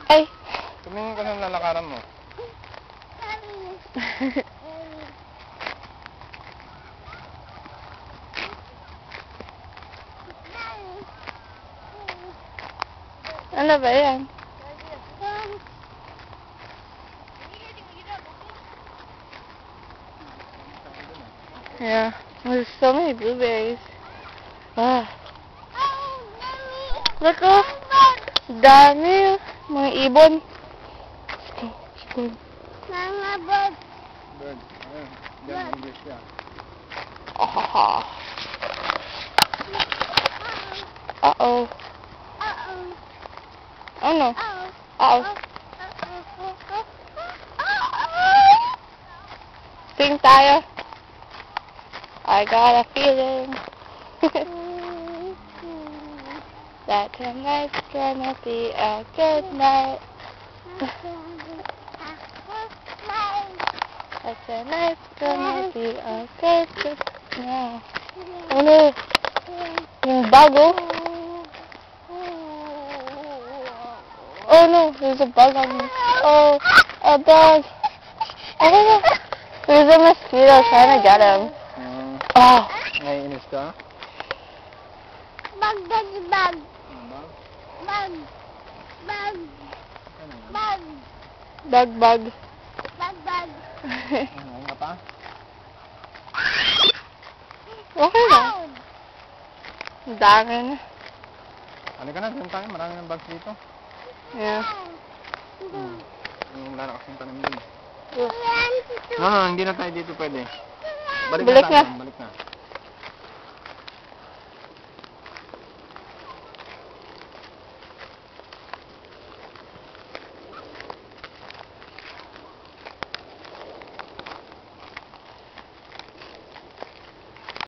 Ay! Tumingin ka ng lalakaran mo. Ano ba yan? Yeah, there's so many blueberries. Ah. Look, oh! Dami! Mga ibon. Let's go. Mga bird. Bird. Ayun. Diyan, English siya. Ah. Uh-oh. Oh no. Uh-oh. Sing tayo. I got a feeling that tonight's gonna be a good night. That tonight's gonna be a good night. Oh no. Yung bago. Oh no, there's a bug on me. Oh, a bug. Oh no. There's a mosquito trying to get him. Oh. Naiinis ka? Bug, bug, bug. Bag? Bug. Bug. Ano yan? Bug. Bug, bug. Bug, bug. Ano ka pa? Okay lang. Dami na. Halika na, dyan tayo. Marami ng bags dito. Yeah. Yung lalakas yung tanim dun. Yeah. No, hindi na tayo dito pwede. Balik na.